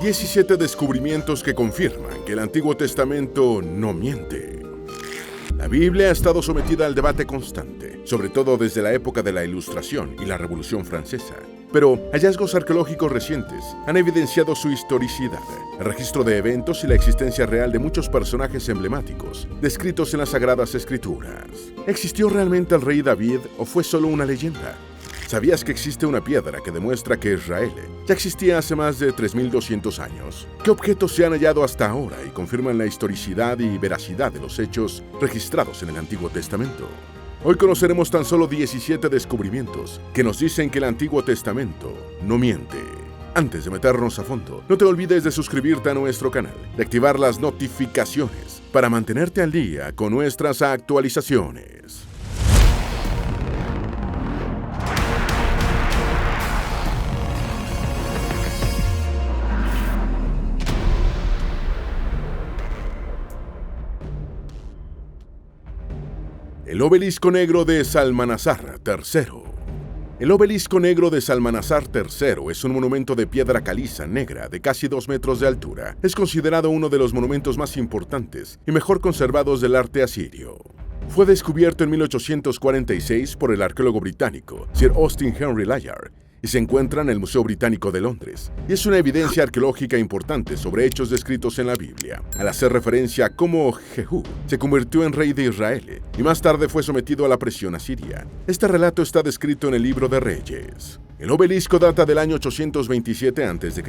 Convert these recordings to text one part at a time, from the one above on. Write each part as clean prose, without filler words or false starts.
17 descubrimientos que confirman que el Antiguo Testamento no miente. La Biblia ha estado sometida al debate constante, sobre todo desde la época de la Ilustración y la Revolución Francesa. Pero hallazgos arqueológicos recientes han evidenciado su historicidad, el registro de eventos y la existencia real de muchos personajes emblemáticos descritos en las Sagradas Escrituras. ¿Existió realmente el rey David o fue solo una leyenda? ¿Sabías que existe una piedra que demuestra que Israel ya existía hace más de 3.200 años? ¿Qué objetos se han hallado hasta ahora y confirman la historicidad y veracidad de los hechos registrados en el Antiguo Testamento? Hoy conoceremos tan solo 17 descubrimientos que nos dicen que el Antiguo Testamento no miente. Antes de meternos a fondo, no te olvides de suscribirte a nuestro canal, de activar las notificaciones para mantenerte al día con nuestras actualizaciones. El obelisco negro de Salmanasar III. El obelisco negro de Salmanasar III es un monumento de piedra caliza negra de casi 2 metros de altura. Es considerado uno de los monumentos más importantes y mejor conservados del arte asirio. Fue descubierto en 1846 por el arqueólogo británico Sir Austin Henry Layard y se encuentra en el Museo Británico de Londres, y es una evidencia arqueológica importante sobre hechos descritos en la Biblia, al hacer referencia a cómo Jehú se convirtió en rey de Israel y más tarde fue sometido a la presión asiria. Este relato está descrito en el Libro de Reyes. El obelisco data del año 827 a.C.,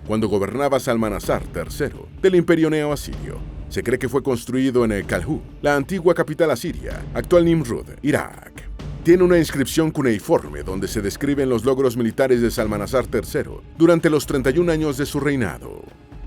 cuando gobernaba Salmanasar III del Imperio Neo-Asirio. Se cree que fue construido en el Calhú, la antigua capital asiria, actual Nimrud, Irak. Tiene una inscripción cuneiforme donde se describen los logros militares de Salmanasar III durante los 31 años de su reinado.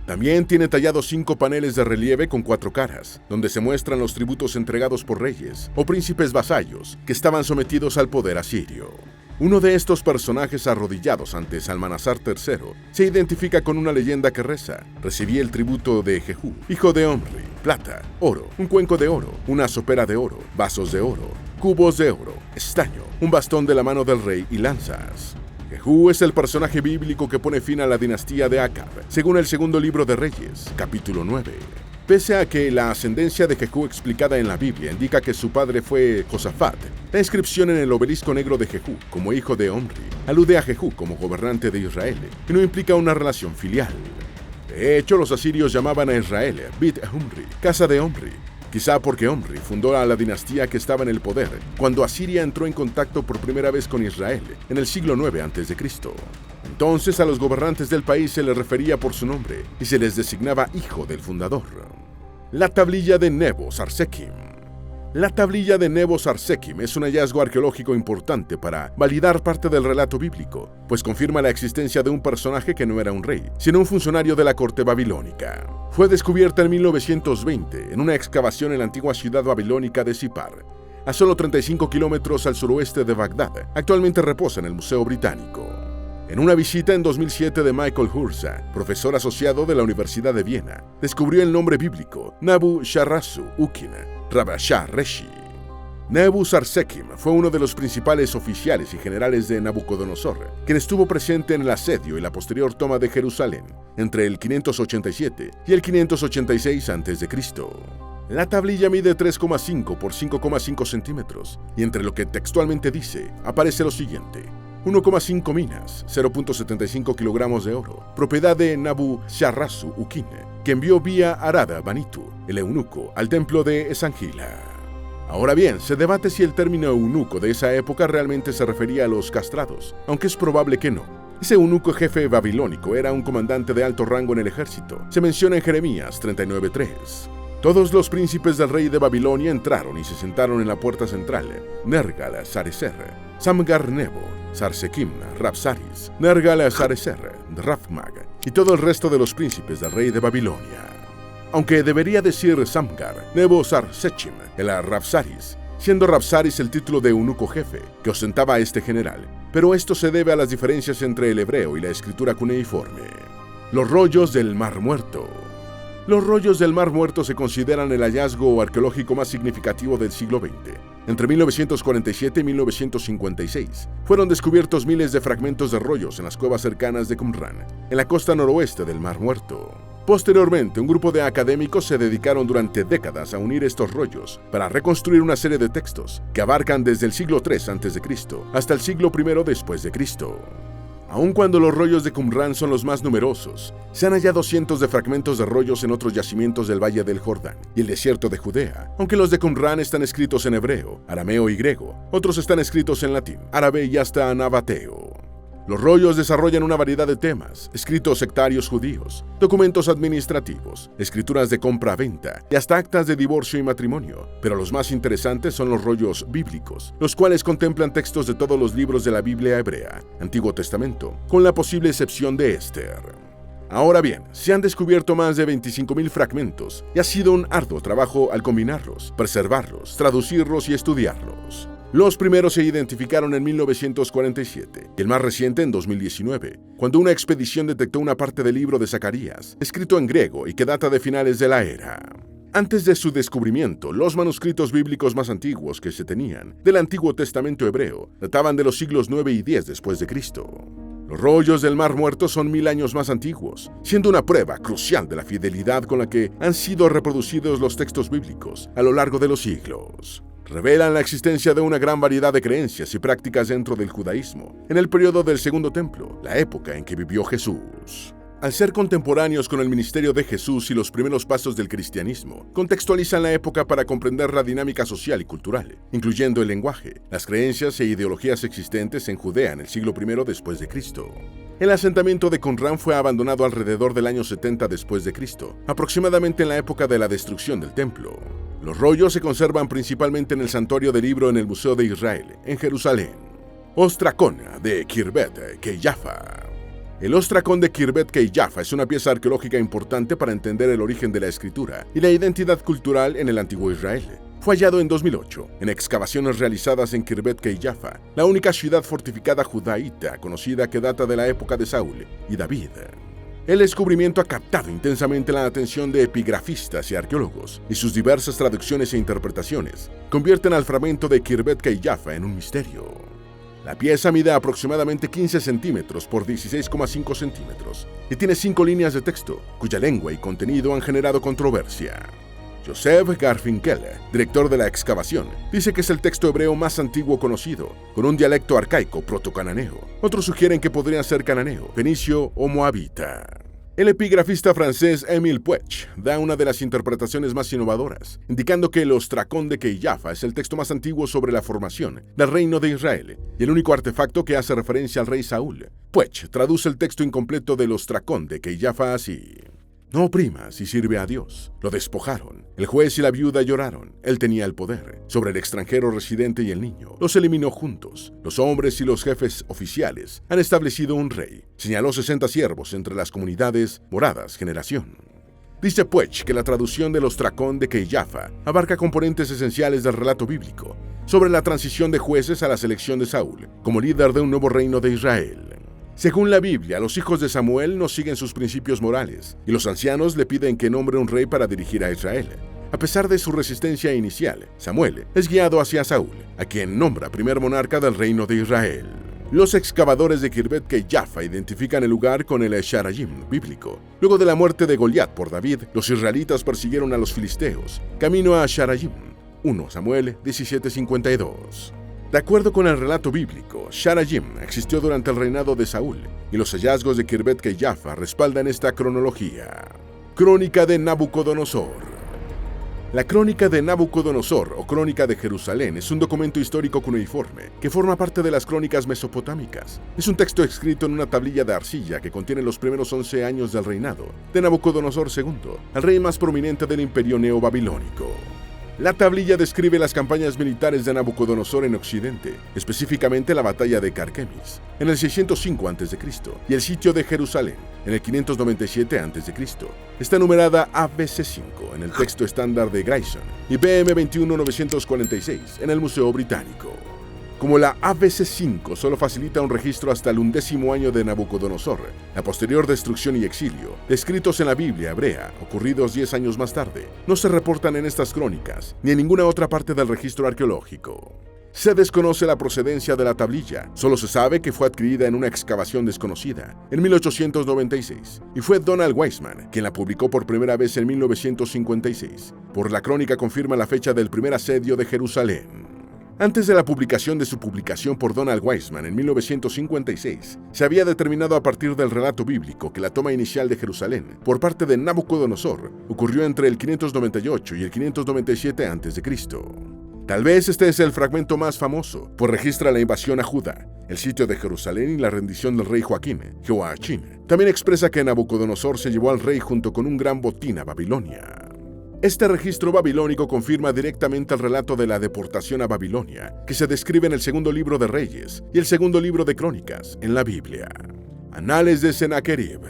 También tiene tallados 5 paneles de relieve con 4 caras, donde se muestran los tributos entregados por reyes o príncipes vasallos que estaban sometidos al poder asirio. Uno de estos personajes arrodillados ante Salmanasar III se identifica con una leyenda que reza: recibí el tributo de Jehú, hijo de Omri, plata, oro, un cuenco de oro, una sopera de oro, vasos de oro, cubos de oro, estaño, un bastón de la mano del rey y lanzas. Jehú es el personaje bíblico que pone fin a la dinastía de Acab, según el segundo libro de Reyes, capítulo 9. Pese a que la ascendencia de Jehú explicada en la Biblia indica que su padre fue Josafat, la inscripción en el obelisco negro de Jehú como hijo de Omri alude a Jehú como gobernante de Israel y no implica una relación filial. De hecho, los asirios llamaban a Israel Bit Omri, casa de Omri, quizá porque Omri fundó a la dinastía que estaba en el poder cuando Asiria entró en contacto por primera vez con Israel en el siglo IX a.C. Entonces a los gobernantes del país se les refería por su nombre y se les designaba hijo del fundador. La tablilla de Nebo Sarsekim. La tablilla de Nebo Sarsekim es un hallazgo arqueológico importante para validar parte del relato bíblico, pues confirma la existencia de un personaje que no era un rey, sino un funcionario de la corte babilónica. Fue descubierta en 1920 en una excavación en la antigua ciudad babilónica de Sipar, a solo 35 kilómetros al suroeste de Bagdad. Actualmente reposa en el Museo Británico. En una visita en 2007 de Michael Hurza, profesor asociado de la Universidad de Viena, descubrió el nombre bíblico Nabu Sharrasu Ukin Rabashah Reshi. Nebu Sarsekim fue uno de los principales oficiales y generales de Nabucodonosor, quien estuvo presente en el asedio y la posterior toma de Jerusalén entre el 587 y el 586 a.C. La tablilla mide 3,5 por 5,5 centímetros y entre lo que textualmente dice aparece lo siguiente: 1,5 minas, 0.75 kilogramos de oro, propiedad de Nabu Sharrasu Ukin, que envió vía Arada Banitu, el eunuco, al templo de Esangila. Ahora bien, se debate si el término eunuco de esa época realmente se refería a los castrados, aunque es probable que no. Ese eunuco jefe babilónico era un comandante de alto rango en el ejército. Se menciona en Jeremías 39:3. Todos los príncipes del rey de Babilonia entraron y se sentaron en la puerta central: Nergal-Sarecer, Samgar-Nebo, Sarsekim, Rabsaris, Nergal-Sarecer, Rafmag y todo el resto de los príncipes del rey de Babilonia. Aunque debería decir Samgar, Nebo Sarsechim, el Rabsaris, siendo Rabsaris el título de eunuco jefe que ostentaba este general, pero esto se debe a las diferencias entre el hebreo y la escritura cuneiforme. Los rollos del Mar Muerto. Los rollos del Mar Muerto se consideran el hallazgo arqueológico más significativo del siglo XX. Entre 1947 y 1956, fueron descubiertos miles de fragmentos de rollos en las cuevas cercanas de Qumran, en la costa noroeste del Mar Muerto. Posteriormente, un grupo de académicos se dedicaron durante décadas a unir estos rollos para reconstruir una serie de textos que abarcan desde el siglo III a.C. hasta el siglo I después de Cristo. Aun cuando los rollos de Qumran son los más numerosos, se han hallado cientos de fragmentos de rollos en otros yacimientos del Valle del Jordán y el desierto de Judea. Aunque los de Qumran están escritos en hebreo, arameo y griego, otros están escritos en latín, árabe y hasta nabateo. Los rollos desarrollan una variedad de temas: escritos sectarios judíos, documentos administrativos, escrituras de compra-venta y hasta actas de divorcio y matrimonio. Pero los más interesantes son los rollos bíblicos, los cuales contemplan textos de todos los libros de la Biblia hebrea, Antiguo Testamento, con la posible excepción de Esther. Ahora bien, se han descubierto más de 25.000 fragmentos y ha sido un arduo trabajo al combinarlos, preservarlos, traducirlos y estudiarlos. Los primeros se identificaron en 1947 y el más reciente en 2019, cuando una expedición detectó una parte del libro de Zacarías, escrito en griego y que data de finales de la era. Antes de su descubrimiento, los manuscritos bíblicos más antiguos que se tenían del Antiguo Testamento hebreo databan de los siglos 9 y 10 después de Cristo. Los rollos del Mar Muerto son 1000 años más antiguos, siendo una prueba crucial de la fidelidad con la que han sido reproducidos los textos bíblicos a lo largo de los siglos. Revelan la existencia de una gran variedad de creencias y prácticas dentro del judaísmo, en el periodo del Segundo Templo, la época en que vivió Jesús. Al ser contemporáneos con el ministerio de Jesús y los primeros pasos del cristianismo, contextualizan la época para comprender la dinámica social y cultural, incluyendo el lenguaje, las creencias e ideologías existentes en Judea en el siglo I después de Cristo. El asentamiento de Qumran fue abandonado alrededor del año 70 después de Cristo, aproximadamente en la época de la destrucción del templo. Los rollos se conservan principalmente en el Santuario del Libro en el Museo de Israel, en Jerusalén. Ostracón de Khirbet Qeiyafa. El ostracón de Khirbet Qeiyafa es una pieza arqueológica importante para entender el origen de la escritura y la identidad cultural en el antiguo Israel. Fue hallado en 2008, en excavaciones realizadas en Khirbet Qeiyafa, la única ciudad fortificada judaíta conocida que data de la época de Saúl y David. El descubrimiento ha captado intensamente la atención de epigrafistas y arqueólogos, y sus diversas traducciones e interpretaciones convierten al fragmento de Khirbet Qeiyafa en un misterio. La pieza mide aproximadamente 15 centímetros por 16,5 centímetros y tiene 5 líneas de texto, cuya lengua y contenido han generado controversia. Joseph Garfinkel, director de la excavación, dice que es el texto hebreo más antiguo conocido, con un dialecto arcaico protocananeo. Otros sugieren que podría ser cananeo, fenicio o moabita. El epigrafista francés Émile Puech da una de las interpretaciones más innovadoras, indicando que el ostracón de Qeiyafa es el texto más antiguo sobre la formación del reino de Israel y el único artefacto que hace referencia al rey Saúl. Puech traduce el texto incompleto del ostracón de Qeiyafa así: no oprimas y sirve a Dios. Lo despojaron. El juez y la viuda lloraron. Él tenía el poder sobre el extranjero residente y el niño. Los eliminó juntos. Los hombres y los jefes oficiales han establecido un rey. Señaló 60 siervos entre las comunidades, moradas, generación. Dice Puech que la traducción del ostracón de Qeiyafa abarca componentes esenciales del relato bíblico sobre la transición de jueces a la selección de Saúl como líder de un nuevo reino de Israel. Según la Biblia, los hijos de Samuel no siguen sus principios morales, y los ancianos le piden que nombre un rey para dirigir a Israel. A pesar de su resistencia inicial, Samuel es guiado hacia Saúl, a quien nombra primer monarca del reino de Israel. Los excavadores de Khirbet Qeiyafa identifican el lugar con el Sharayim bíblico. Luego de la muerte de Goliat por David, los israelitas persiguieron a los filisteos, camino a Sharayim. 1 Samuel 17:52. De acuerdo con el relato bíblico, Sharayim existió durante el reinado de Saúl, y los hallazgos de Khirbet Qeiyafa respaldan esta cronología. Crónica de Nabucodonosor. La Crónica de Nabucodonosor, o Crónica de Jerusalén, es un documento histórico cuneiforme que forma parte de las crónicas mesopotámicas. Es un texto escrito en una tablilla de arcilla que contiene los primeros 11 años del reinado de Nabucodonosor II, el rey más prominente del imperio neobabilónico. La tablilla describe las campañas militares de Nabucodonosor en Occidente, específicamente la batalla de Carquemis, en el 605 a.C., y el sitio de Jerusalén, en el 597 a.C. Está numerada ABC5 en el texto estándar de Grayson y BM 21946 en el Museo Británico. Como la ABC-5 solo facilita un registro hasta el 11º año de Nabucodonosor, la posterior destrucción y exilio, descritos en la Biblia hebrea, ocurridos 10 años más tarde, no se reportan en estas crónicas, ni en ninguna otra parte del registro arqueológico. Se desconoce la procedencia de la tablilla, solo se sabe que fue adquirida en una excavación desconocida, en 1896, y fue Donald Wiseman quien la publicó por primera vez en 1956. Por la crónica confirma la fecha del primer asedio de Jerusalén. Antes de la publicación de su publicación por Donald Wiseman en 1956, se había determinado a partir del relato bíblico que la toma inicial de Jerusalén por parte de Nabucodonosor ocurrió entre el 598 y el 597 a.C. Tal vez este es el fragmento más famoso, pues registra la invasión a Judá, el sitio de Jerusalén y la rendición del rey Jehoiachin. También expresa que Nabucodonosor se llevó al rey junto con un gran botín a Babilonia. Este registro babilónico confirma directamente el relato de la deportación a Babilonia, que se describe en el segundo libro de Reyes y el segundo libro de Crónicas en la Biblia. Anales de Sennacherib.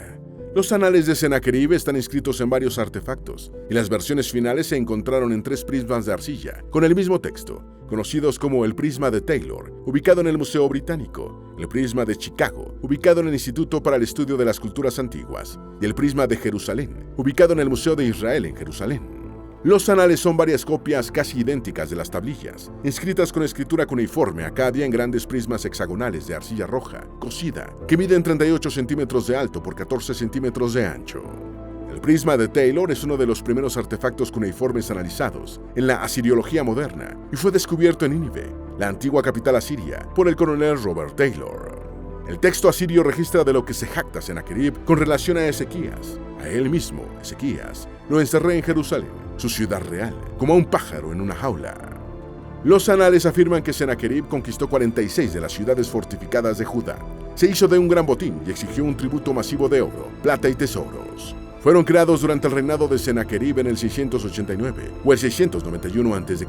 Los anales de Sennacherib están inscritos en varios artefactos, y las versiones finales se encontraron en 3 prismas de arcilla, con el mismo texto, conocidos como el prisma de Taylor, ubicado en el Museo Británico, el prisma de Chicago, ubicado en el Instituto para el Estudio de las Culturas Antiguas, y el prisma de Jerusalén, ubicado en el Museo de Israel en Jerusalén. Los anales son varias copias casi idénticas de las tablillas, inscritas con escritura cuneiforme acadia en grandes prismas hexagonales de arcilla roja, cocida, que miden 38 centímetros de alto por 14 centímetros de ancho. El prisma de Taylor es uno de los primeros artefactos cuneiformes analizados en la asiriología moderna y fue descubierto en Nínive, la antigua capital asiria, por el coronel Robert Taylor. El texto asirio registra de lo que se jacta Sennacherib con relación a Ezequías. A él mismo, Ezequías, lo encerré en Jerusalén, su ciudad real, como a un pájaro en una jaula. Los anales afirman que Sennacherib conquistó 46 de las ciudades fortificadas de Judá. Se hizo de un gran botín y exigió un tributo masivo de oro, plata y tesoros. Fueron creados durante el reinado de Sennacherib en el 689 o el 691 a.C.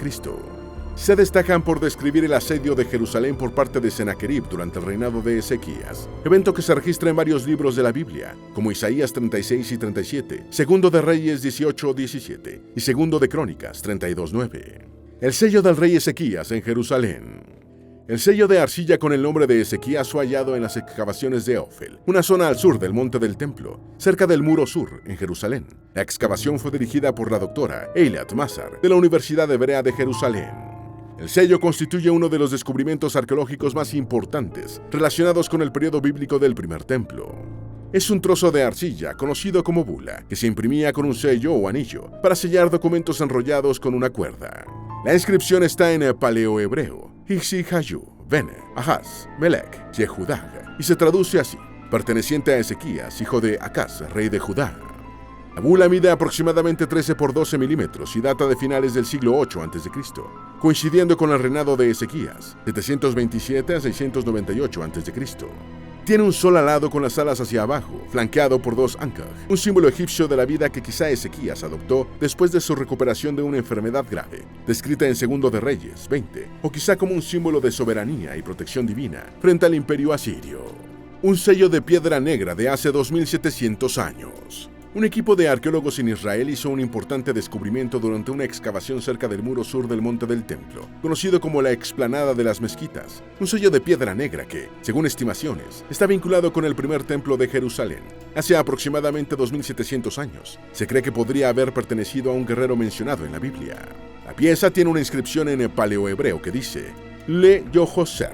Se destacan por describir el asedio de Jerusalén por parte de Sennacherib durante el reinado de Ezequías, evento que se registra en varios libros de la Biblia, como Isaías 36 y 37, Segundo de Reyes 18-17 y Segundo de Crónicas 32-9. El sello del rey Ezequías en Jerusalén. El sello de arcilla con el nombre de Ezequías fue hallado en las excavaciones de Ofel, una zona al sur del Monte del Templo, cerca del Muro Sur, en Jerusalén. La excavación fue dirigida por la doctora Eilat Mazar, de la Universidad Hebrea de Jerusalén. El sello constituye uno de los descubrimientos arqueológicos más importantes relacionados con el periodo bíblico del primer templo. Es un trozo de arcilla, conocido como bula, que se imprimía con un sello o anillo para sellar documentos enrollados con una cuerda. La inscripción está en el paleohebreo, Hixi Hayu, Bene, Ahaz, Melech, Yehudah, y se traduce así, perteneciente a Ezequías, hijo de Acaz, rey de Judá. La bula mide aproximadamente 13 por 12 milímetros y data de finales del siglo VIII a.C., coincidiendo con el reinado de Ezequías, 727 a 698 a.C. Tiene un sol alado con las alas hacia abajo, flanqueado por 2 ankh, un símbolo egipcio de la vida que quizá Ezequías adoptó después de su recuperación de una enfermedad grave, descrita en Segundo de Reyes 20, o quizá como un símbolo de soberanía y protección divina frente al imperio asirio. Un sello de piedra negra de hace 2700 años. Un equipo de arqueólogos en Israel hizo un importante descubrimiento durante una excavación cerca del muro sur del Monte del Templo, conocido como la Explanada de las Mezquitas, un sello de piedra negra que, según estimaciones, está vinculado con el primer templo de Jerusalén. Hace aproximadamente 2700 años, se cree que podría haber pertenecido a un guerrero mencionado en la Biblia. La pieza tiene una inscripción en el paleohebreo que dice Le Yohoser,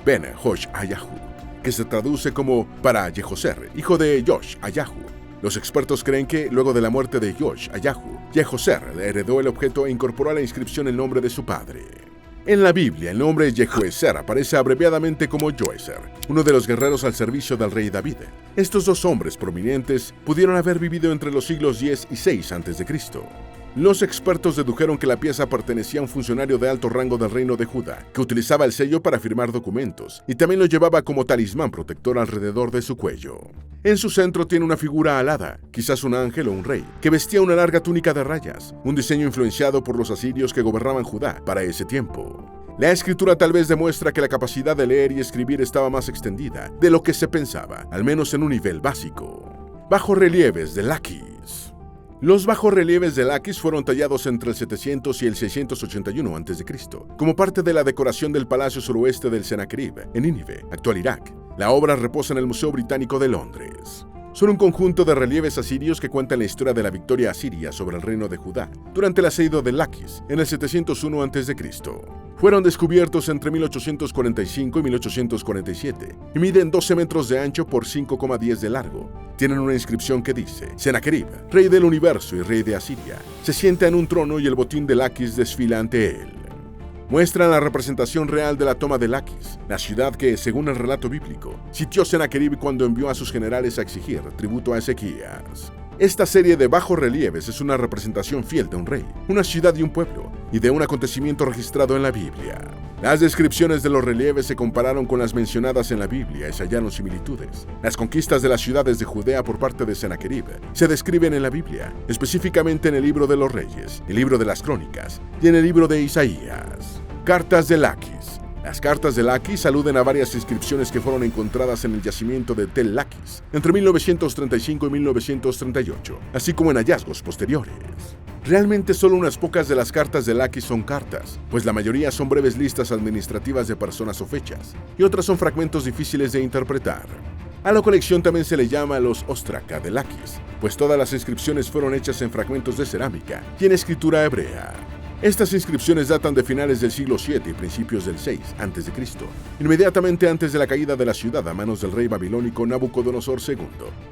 Ben Hosh Ayahu, que se traduce como para Yehoser, hijo de Yosh Ayahu. Los expertos creen que, luego de la muerte de Yosh Ayahu, Yehoser heredó el objeto e incorporó a la inscripción el nombre de su padre. En la Biblia, el nombre Jehoezer aparece abreviadamente como Joezer, uno de los guerreros al servicio del rey David. Estos dos hombres prominentes pudieron haber vivido entre los siglos X y VI a.C. Los expertos dedujeron que la pieza pertenecía a un funcionario de alto rango del reino de Judá, que utilizaba el sello para firmar documentos, y también lo llevaba como talismán protector alrededor de su cuello. En su centro tiene una figura alada, quizás un ángel o un rey, que vestía una larga túnica de rayas, un diseño influenciado por los asirios que gobernaban Judá para ese tiempo. La escritura tal vez demuestra que la capacidad de leer y escribir estaba más extendida de lo que se pensaba, al menos en un nivel básico. Bajorrelieves de Laquis. Los bajorrelieves de Laquis fueron tallados entre el 700 y el 681 a.C., como parte de la decoración del Palacio Suroeste del Sennacherib, en Nínive, actual Irak. La obra reposa en el Museo Británico de Londres. Son un conjunto de relieves asirios que cuentan la historia de la victoria asiria sobre el reino de Judá durante el asedio de Laquis en el 701 a.C. Fueron descubiertos entre 1845 y 1847 y miden 12 metros de ancho por 5,10 de largo. Tienen una inscripción que dice: Sennacherib, rey del universo y rey de Asiria, se sienta en un trono y el botín de Laquis desfila ante él. Muestran la representación real de la toma de Laquis, la ciudad que, según el relato bíblico, sitió Sennacherib cuando envió a sus generales a exigir tributo a Ezequías. Esta serie de bajorrelieves es una representación fiel de un rey, una ciudad y un pueblo, y de un acontecimiento registrado en la Biblia. Las descripciones de los relieves se compararon con las mencionadas en la Biblia y se hallaron similitudes. Las conquistas de las ciudades de Judea por parte de Sennacherib se describen en la Biblia, específicamente en el libro de los Reyes, el libro de las Crónicas y en el libro de Isaías. Cartas de Laquis. Las cartas de Laquis aluden a varias inscripciones que fueron encontradas en el yacimiento de Tel Laquis entre 1935 y 1938, así como en hallazgos posteriores. Realmente solo unas pocas de las cartas de Laquis son cartas, pues la mayoría son breves listas administrativas de personas o fechas, y otras son fragmentos difíciles de interpretar. A la colección también se le llama los ostraca de Laquis, pues todas las inscripciones fueron hechas en fragmentos de cerámica y en escritura hebrea. Estas inscripciones datan de finales del siglo VII y principios del VI a.C., inmediatamente antes de la caída de la ciudad a manos del rey babilónico Nabucodonosor II,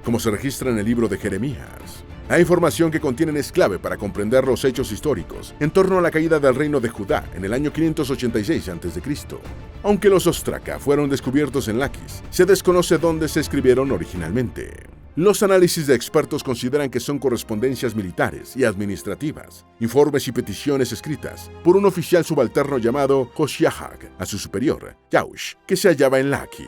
como se registra en el libro de Jeremías. La información que contienen es clave para comprender los hechos históricos en torno a la caída del reino de Judá en el año 586 a.C. Aunque los ostraca fueron descubiertos en Laquis, se desconoce dónde se escribieron originalmente. Los análisis de expertos consideran que son correspondencias militares y administrativas, informes y peticiones escritas por un oficial subalterno llamado Josiahag a su superior, Yaush, que se hallaba en Laquis.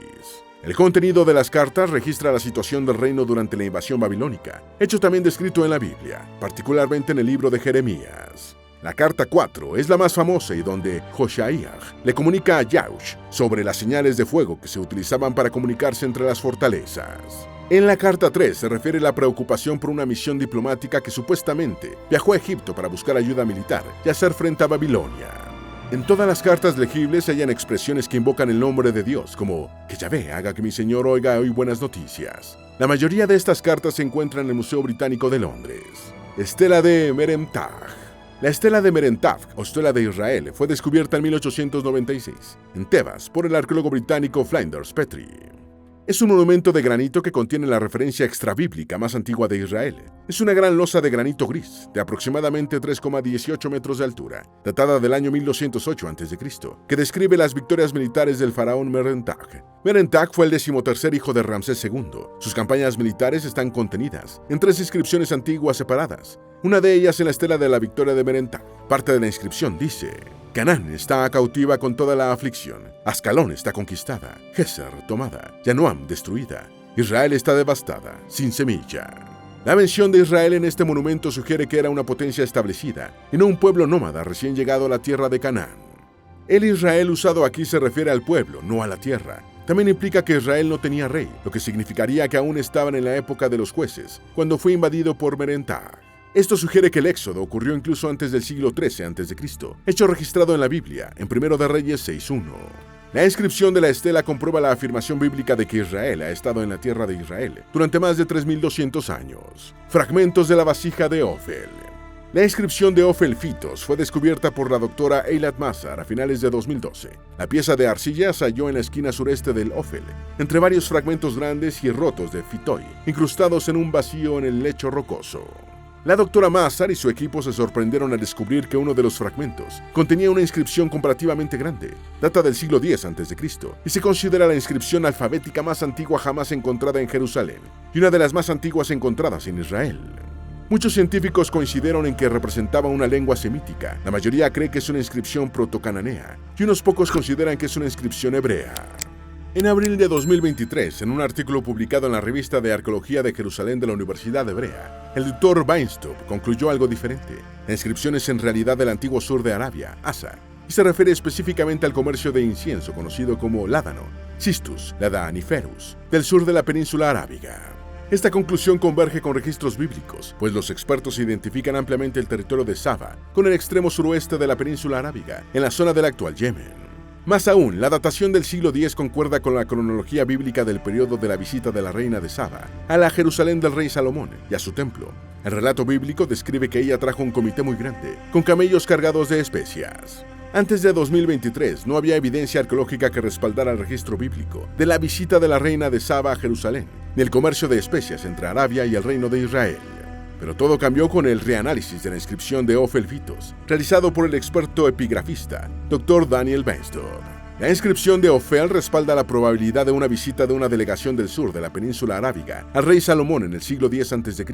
El contenido de las cartas registra la situación del reino durante la invasión babilónica, hecho también descrito en la Biblia, particularmente en el libro de Jeremías. La carta 4 es la más famosa y donde Josiah le comunica a Yaush sobre las señales de fuego que se utilizaban para comunicarse entre las fortalezas. En la carta 3 se refiere a la preocupación por una misión diplomática que supuestamente viajó a Egipto para buscar ayuda militar y hacer frente a Babilonia. En todas las cartas legibles se hallan expresiones que invocan el nombre de Dios, como que Yahvé haga que mi señor oiga hoy buenas noticias. La mayoría de estas cartas se encuentran en el Museo Británico de Londres. Estela de Merentaj. La estela de Merentaj, o estela de Israel, fue descubierta en 1896, en Tebas, por el arqueólogo británico Flinders Petrie. Es un monumento de granito que contiene la referencia extrabíblica más antigua de Israel. Es una gran losa de granito gris, de aproximadamente 3,18 metros de altura, datada del año 1208 a.C., que describe las victorias militares del faraón Merentaj. Merentaj fue el 13º hijo de Ramsés II. Sus campañas militares están contenidas en 3 inscripciones antiguas separadas, una de ellas en la estela de la victoria de Merentaj. Parte de la inscripción dice: Canaán está cautiva con toda la aflicción, Ascalón está conquistada, Geser tomada, Yanoam destruida, Israel está devastada, sin semilla. La mención de Israel en este monumento sugiere que era una potencia establecida y no un pueblo nómada recién llegado a la tierra de Canaán. El Israel usado aquí se refiere al pueblo, no a la tierra. También implica que Israel no tenía rey, lo que significaría que aún estaban en la época de los jueces, cuando fue invadido por Merentaj. Esto sugiere que el éxodo ocurrió incluso antes del siglo XIII a.C., hecho registrado en la Biblia, en 1 de Reyes 6.1. La inscripción de la estela comprueba la afirmación bíblica de que Israel ha estado en la tierra de Israel durante más de 3.200 años. Fragmentos de la vasija de Ofel. La inscripción de Ofel Fitos fue descubierta por la doctora Eilat Mazar a finales de 2012. La pieza de arcilla se halló en la esquina sureste del Ofel, entre varios fragmentos grandes y rotos de Fitoi, incrustados en un vacío en el lecho rocoso. La doctora Mazar y su equipo se sorprendieron al descubrir que uno de los fragmentos contenía una inscripción comparativamente grande, data del siglo X a.C., y se considera la inscripción alfabética más antigua jamás encontrada en Jerusalén, y una de las más antiguas encontradas en Israel. Muchos científicos coincidieron en que representaba una lengua semítica, la mayoría cree que es una inscripción protocananea, y unos pocos consideran que es una inscripción hebrea. En abril de 2023, en un artículo publicado en la revista de Arqueología de Jerusalén de la Universidad Hebrea, el doctor Weinstub concluyó algo diferente. La inscripción es en realidad del antiguo sur de Arabia, Asa, y se refiere específicamente al comercio de incienso conocido como ládano, Cistus ladaniferus, del sur de la península arábiga. Esta conclusión converge con registros bíblicos, pues los expertos identifican ampliamente el territorio de Saba con el extremo suroeste de la península arábiga, en la zona del actual Yemen. Más aún, la datación del siglo X concuerda con la cronología bíblica del periodo de la visita de la reina de Saba a la Jerusalén del rey Salomón y a su templo. El relato bíblico describe que ella trajo un comité muy grande, con camellos cargados de especias. Antes de 2023 no había evidencia arqueológica que respaldara el registro bíblico de la visita de la reina de Saba a Jerusalén, ni el comercio de especias entre Arabia y el reino de Israel. Pero todo cambió con el reanálisis de la inscripción de Ofelvitos, realizado por el experto epigrafista, Dr. Daniel Benstock. La inscripción de Ofel respalda la probabilidad de una visita de una delegación del sur de la península arábiga al rey Salomón en el siglo X a.C.,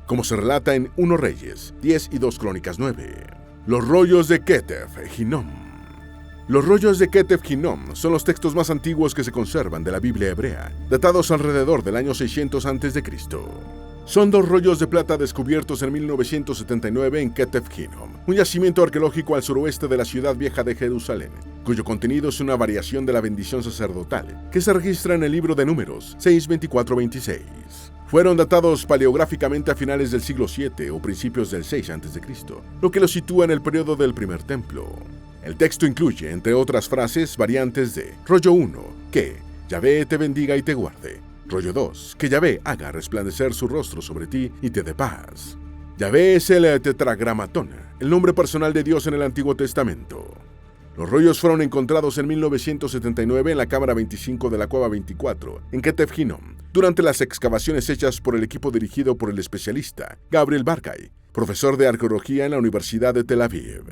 como se relata en 1 Reyes 10 y 2 Crónicas 9. Los rollos de Ketef Hinnom. Los rollos de Ketef Hinnom son los textos más antiguos que se conservan de la Biblia hebrea, datados alrededor del año 600 a.C. Son 2 rollos de plata descubiertos en 1979 en Ketef Hinnom, un yacimiento arqueológico al suroeste de la ciudad vieja de Jerusalén, cuyo contenido es una variación de la bendición sacerdotal que se registra en el libro de Números 6:24-26. Fueron datados paleográficamente a finales del siglo VII o principios del 6 a.C., lo que los sitúa en el periodo del primer templo. El texto incluye, entre otras frases, variantes de rollo 1, que Yahvé te bendiga y te guarde. Rollo 2, que Yahvé haga resplandecer su rostro sobre ti y te dé paz. Yahvé es el Tetragramatón, el nombre personal de Dios en el Antiguo Testamento. Los rollos fueron encontrados en 1979 en la cámara 25 de la cueva 24, en Ketef Hinnom, durante las excavaciones hechas por el equipo dirigido por el especialista Gabriel Barkay, profesor de arqueología en la Universidad de Tel Aviv.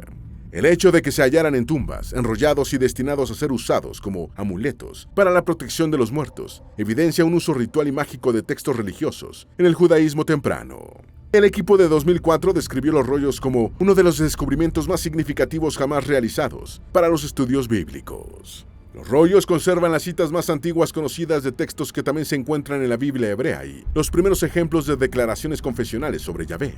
El hecho de que se hallaran en tumbas, enrollados y destinados a ser usados como amuletos para la protección de los muertos, evidencia un uso ritual y mágico de textos religiosos en el judaísmo temprano. El equipo de 2004 describió los rollos como uno de los descubrimientos más significativos jamás realizados para los estudios bíblicos. Los rollos conservan las citas más antiguas conocidas de textos que también se encuentran en la Biblia hebrea y los primeros ejemplos de declaraciones confesionales sobre Yahvé.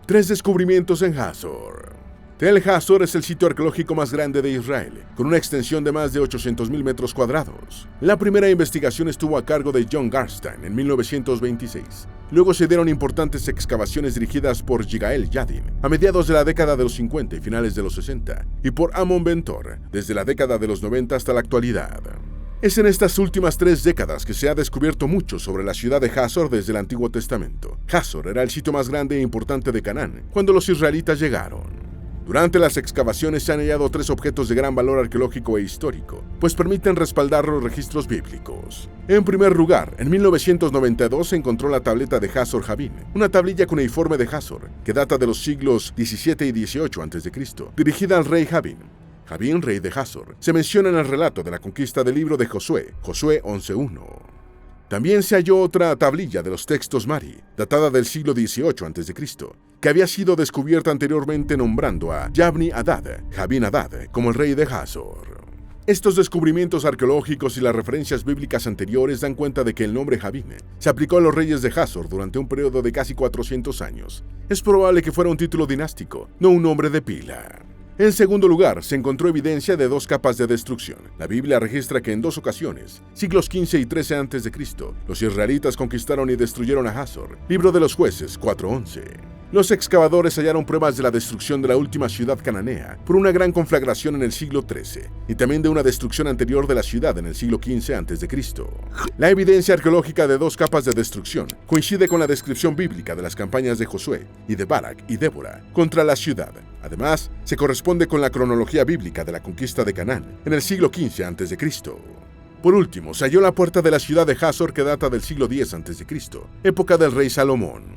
3 descubrimientos en Hazor. Tel Hazor es el sitio arqueológico más grande de Israel, con una extensión de más de 800.000 metros cuadrados. La primera investigación estuvo a cargo de John Garstein en 1926. Luego se dieron importantes excavaciones dirigidas por Yigael Yadin a mediados de la década de los 50 y finales de los 60, y por Amon Bentor desde la década de los 90 hasta la actualidad. Es en estas últimas 3 décadas que se ha descubierto mucho sobre la ciudad de Hazor desde el Antiguo Testamento. Hazor era el sitio más grande e importante de Canaán cuando los israelitas llegaron. Durante las excavaciones se han hallado 3 objetos de gran valor arqueológico e histórico, pues permiten respaldar los registros bíblicos. En primer lugar, en 1992 se encontró la tableta de Hazor Javín, una tablilla cuneiforme de Hazor, que data de los siglos XVII y XVIII a.C., dirigida al rey Javín. Javín, rey de Hazor, se menciona en el relato de la conquista del libro de Josué, Josué 11:1. También se halló otra tablilla de los textos Mari, datada del siglo XVIII a.C., que había sido descubierta anteriormente nombrando a Yabni Hadad, Javín Hadad, como el rey de Hazor. Estos descubrimientos arqueológicos y las referencias bíblicas anteriores dan cuenta de que el nombre Javín se aplicó a los reyes de Hazor durante un periodo de casi 400 años. Es probable que fuera un título dinástico, no un nombre de pila. En segundo lugar, se encontró evidencia de 2 capas de destrucción. La Biblia registra que en 2 ocasiones, siglos XV y XIII a.C., los israelitas conquistaron y destruyeron a Hazor. Libro de los Jueces 4:11. Los excavadores hallaron pruebas de la destrucción de la última ciudad cananea por una gran conflagración en el siglo XIII y también de una destrucción anterior de la ciudad en el siglo XV a.C. La evidencia arqueológica de 2 capas de destrucción coincide con la descripción bíblica de las campañas de Josué y de Barak y Débora contra la ciudad. Además, se corresponde con la cronología bíblica de la conquista de Canaán en el siglo XV a.C. Por último, se halló la puerta de la ciudad de Hazor que data del siglo X a.C., época del rey Salomón.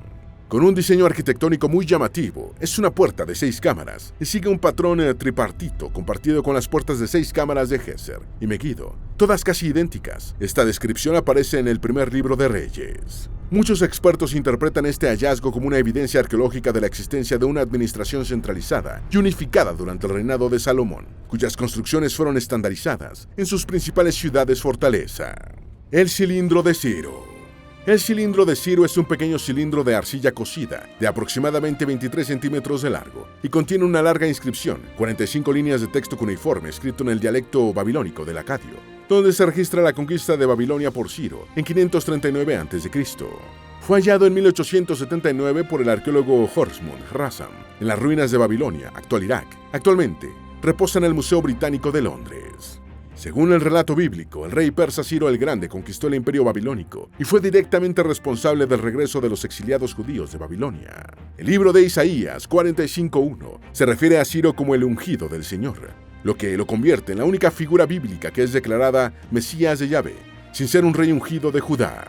Con un diseño arquitectónico muy llamativo, es una puerta de 6 cámaras y sigue un patrón tripartito compartido con las puertas de 6 cámaras de Geser y Megiddo, todas casi idénticas. Esta descripción aparece en el primer libro de Reyes. Muchos expertos interpretan este hallazgo como una evidencia arqueológica de la existencia de una administración centralizada y unificada durante el reinado de Salomón, cuyas construcciones fueron estandarizadas en sus principales ciudades-fortaleza. El cilindro de Ciro. El cilindro de Ciro es un pequeño cilindro de arcilla cocida, de aproximadamente 23 centímetros de largo, y contiene una larga inscripción, 45 líneas de texto cuneiforme escrito en el dialecto babilónico del acadio, donde se registra la conquista de Babilonia por Ciro en 539 a.C. Fue hallado en 1879 por el arqueólogo Horstmund Rassam en las ruinas de Babilonia, actual Irak. Actualmente, reposa en el Museo Británico de Londres. Según el relato bíblico, el rey persa Ciro el Grande conquistó el imperio babilónico y fue directamente responsable del regreso de los exiliados judíos de Babilonia. El libro de Isaías 45:1 se refiere a Ciro como el ungido del Señor, lo que lo convierte en la única figura bíblica que es declarada Mesías de Yahvé, sin ser un rey ungido de Judá.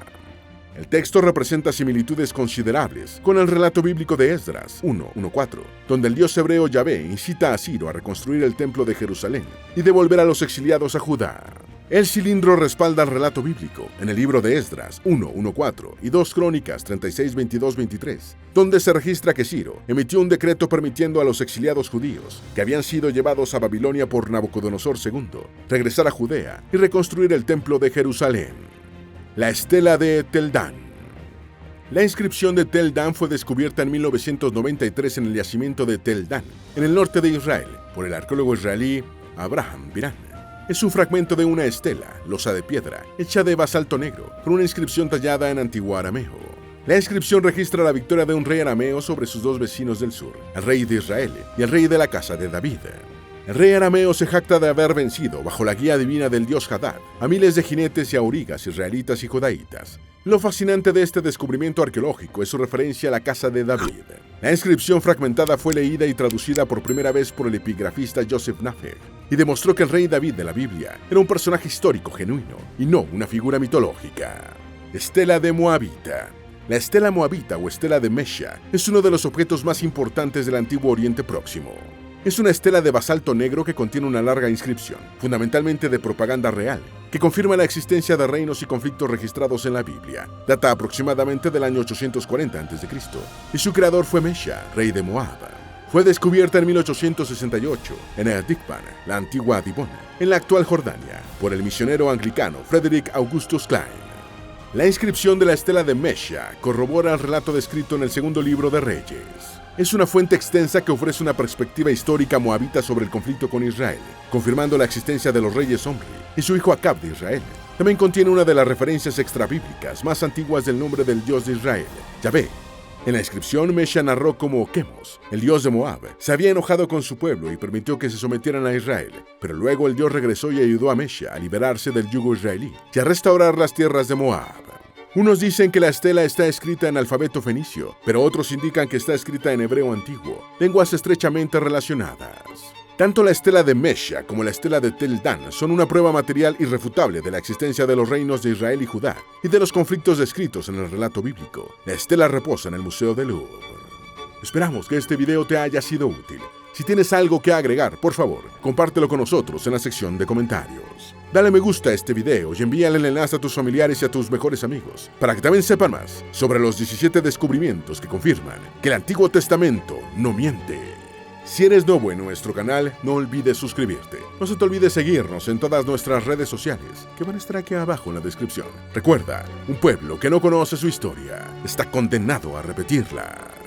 El texto representa similitudes considerables con el relato bíblico de Esdras 1:1-4, donde el dios hebreo Yahvé incita a Ciro a reconstruir el templo de Jerusalén y devolver a los exiliados a Judá. El cilindro respalda el relato bíblico en el libro de Esdras 1:1-4 y 2 Crónicas 36:22-23, donde se registra que Ciro emitió un decreto permitiendo a los exiliados judíos que habían sido llevados a Babilonia por Nabucodonosor II regresar a Judea y reconstruir el templo de Jerusalén. La estela de Tel Dan. La inscripción de Tel Dan fue descubierta en 1993 en el yacimiento de Tel Dan, en el norte de Israel, por el arqueólogo israelí Abraham Biran. Es un fragmento de una estela, losa de piedra, hecha de basalto negro, con una inscripción tallada en antiguo arameo. La inscripción registra la victoria de un rey arameo sobre sus dos vecinos del sur, el rey de Israel y el rey de la casa de David. El rey arameo se jacta de haber vencido, bajo la guía divina del dios Hadad, a miles de jinetes y aurigas israelitas y judaítas. Lo fascinante de este descubrimiento arqueológico es su referencia a la casa de David. La inscripción fragmentada fue leída y traducida por primera vez por el epigrafista Joseph Nafer y demostró que el rey David de la Biblia era un personaje histórico genuino y no una figura mitológica. Estela de Moabita. La estela moabita o estela de Mesha es uno de los objetos más importantes del antiguo Oriente Próximo. Es una estela de basalto negro que contiene una larga inscripción, fundamentalmente de propaganda real, que confirma la existencia de reinos y conflictos registrados en la Biblia. Data aproximadamente del año 840 a.C. y su creador fue Mesha, rey de Moab. Fue descubierta en 1868 en Erdikban, la antigua Dibón, en la actual Jordania, por el misionero anglicano Frederick Augustus Klein. La inscripción de la estela de Mesha corrobora el relato descrito en el segundo libro de Reyes. Es una fuente extensa que ofrece una perspectiva histórica moabita sobre el conflicto con Israel, confirmando la existencia de los reyes Omri y su hijo Acab de Israel. También contiene una de las referencias extrabíblicas más antiguas del nombre del dios de Israel, Yahvé. En la inscripción, Mesha narró cómo Quemos, el dios de Moab, se había enojado con su pueblo y permitió que se sometieran a Israel, pero luego el dios regresó y ayudó a Mesha a liberarse del yugo israelí y a restaurar las tierras de Moab. Unos dicen que la estela está escrita en alfabeto fenicio, pero otros indican que está escrita en hebreo antiguo, lenguas estrechamente relacionadas. Tanto la estela de Mesha como la estela de Tel Dan son una prueba material irrefutable de la existencia de los reinos de Israel y Judá y de los conflictos descritos en el relato bíblico. La estela reposa en el Museo del Louvre. Esperamos que este video te haya sido útil. Si tienes algo que agregar, por favor, compártelo con nosotros en la sección de comentarios. Dale me gusta a este video y envíale el enlace a tus familiares y a tus mejores amigos, para que también sepan más sobre los 17 descubrimientos que confirman que el Antiguo Testamento no miente. Si eres nuevo en nuestro canal, no olvides suscribirte. No se te olvide seguirnos en todas nuestras redes sociales, que van a estar aquí abajo en la descripción. Recuerda, un pueblo que no conoce su historia está condenado a repetirla.